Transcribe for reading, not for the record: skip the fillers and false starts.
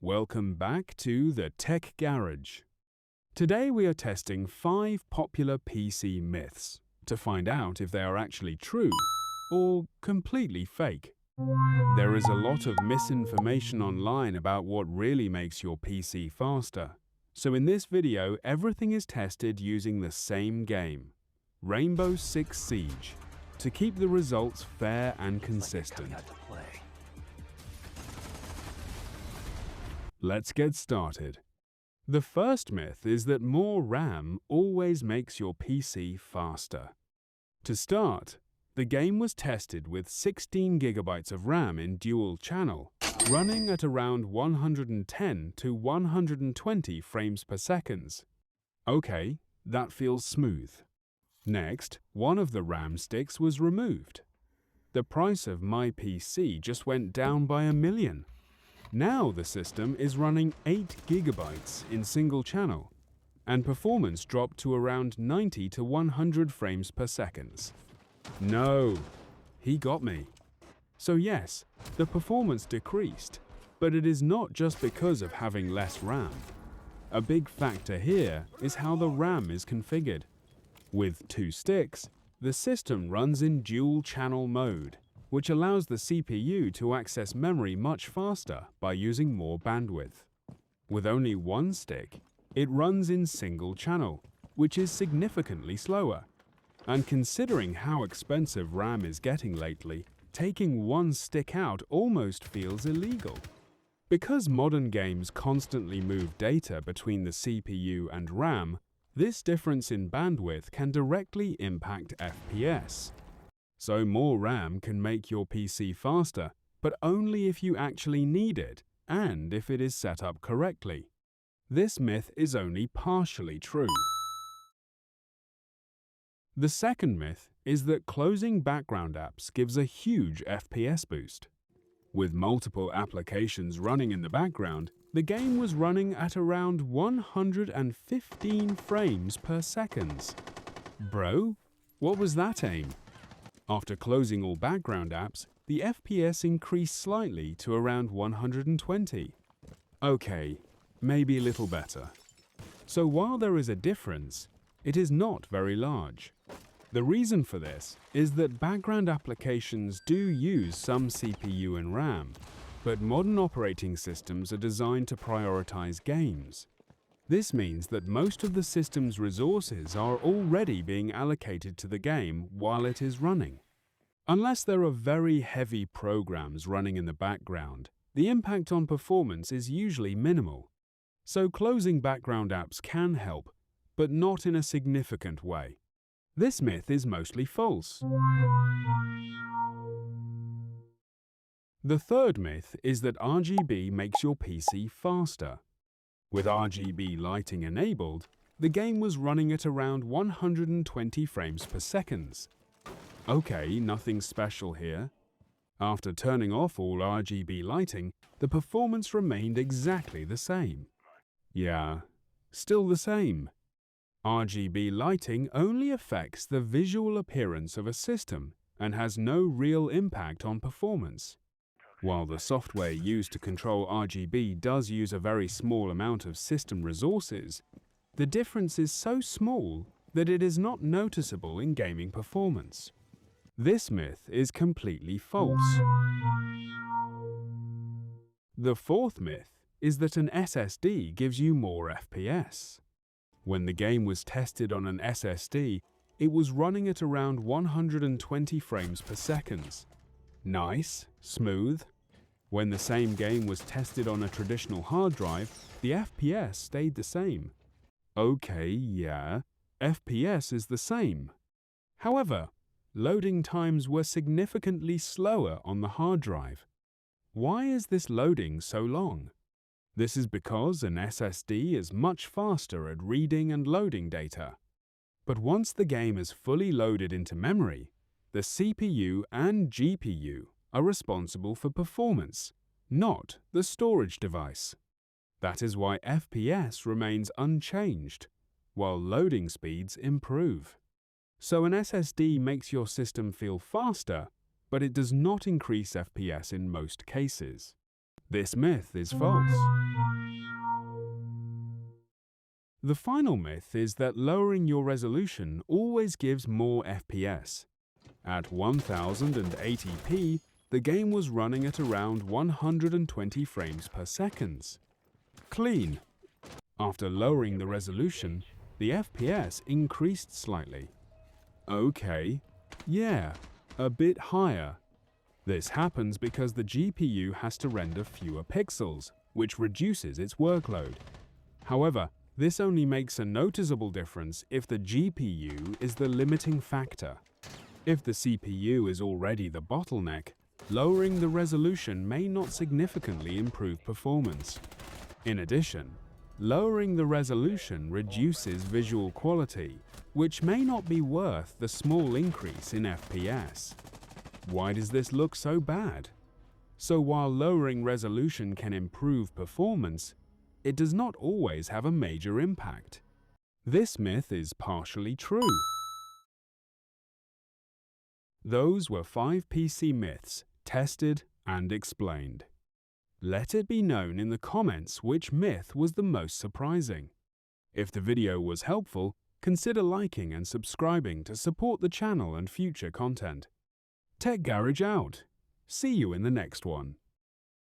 Welcome back to the Tech Garage. Today we are testing 5 popular PC myths to find out if they are actually true or completely fake. There is a lot of misinformation online about what really makes your PC faster. So in this video, everything is tested using the same game, Rainbow Six Siege, to keep the results fair and consistent. Let's get started. The first myth is that more RAM always makes your PC faster. To start, the game was tested with 16 GB of RAM in dual channel, running at around 110 to 120 frames per second. Okay, that feels smooth. Next, one of the RAM sticks was removed. The price of my PC just went down by $1 million. Now the system is running 8 GB in single channel, and performance dropped to around 90 to 100 frames per second. No, he got me. So yes, the performance decreased, but it is not just because of having less RAM. A big factor here is how the RAM is configured. With 2 sticks, the system runs in dual channel mode, which allows the CPU to access memory much faster by using more bandwidth. With only 1 stick, it runs in single channel, which is significantly slower. And considering how expensive RAM is getting lately, taking 1 stick out almost feels illegal. Because modern games constantly move data between the CPU and RAM, this difference in bandwidth can directly impact FPS. So more RAM can make your PC faster, but only if you actually need it and if it is set up correctly. This myth is only partially true. The second myth is that closing background apps gives a huge FPS boost. With multiple applications running in the background, the game was running at around 115 frames per second. Bro, what was that aim? After closing all background apps, the FPS increased slightly to around 120. Okay, maybe a little better. So while there is a difference, it is not very large. The reason for this is that background applications do use some CPU and RAM, but modern operating systems are designed to prioritize games. This means that most of the system's resources are already being allocated to the game while it is running. Unless there are very heavy programs running in the background, the impact on performance is usually minimal. So closing background apps can help, but not in a significant way. This myth is mostly false. The third myth is that RGB makes your PC faster. With RGB lighting enabled, the game was running at around 120 frames per second. Okay, nothing special here. After turning off all RGB lighting, the performance remained exactly the same. Yeah, still the same. RGB lighting only affects the visual appearance of a system and has no real impact on performance. While the software used to control RGB does use a very small amount of system resources, the difference is so small that it is not noticeable in gaming performance. This myth is completely false. The fourth myth is that an SSD gives you more FPS. When the game was tested on an SSD, it was running at around 120 frames per second. Nice, smooth. When the same game was tested on a traditional hard drive, the FPS stayed the same. Okay, yeah, FPS is the same. However, loading times were significantly slower on the hard drive. Why is this loading so long? This is because an SSD is much faster at reading and loading data. But once the game is fully loaded into memory, the CPU and GPU are responsible for performance, not the storage device. That is why FPS remains unchanged, while loading speeds improve. So an SSD makes your system feel faster, but it does not increase FPS in most cases. This myth is false. The final myth is that lowering your resolution always gives more FPS. At 1080p, the game was running at around 120 frames per second. Clean. After lowering the resolution, the FPS increased slightly. Okay, yeah, a bit higher. This happens because the GPU has to render fewer pixels, which reduces its workload. However, this only makes a noticeable difference if the GPU is the limiting factor. If the CPU is already the bottleneck, lowering the resolution may not significantly improve performance. In addition, lowering the resolution reduces visual quality, which may not be worth the small increase in FPS. Why does this look so bad? So while lowering resolution can improve performance, it does not always have a major impact. This myth is partially true. Those were 5 PC myths, tested and explained. Let it be known in the comments which myth was the most surprising. If the video was helpful, consider liking and subscribing to support the channel and future content. Tech Garage out. See you in the next one.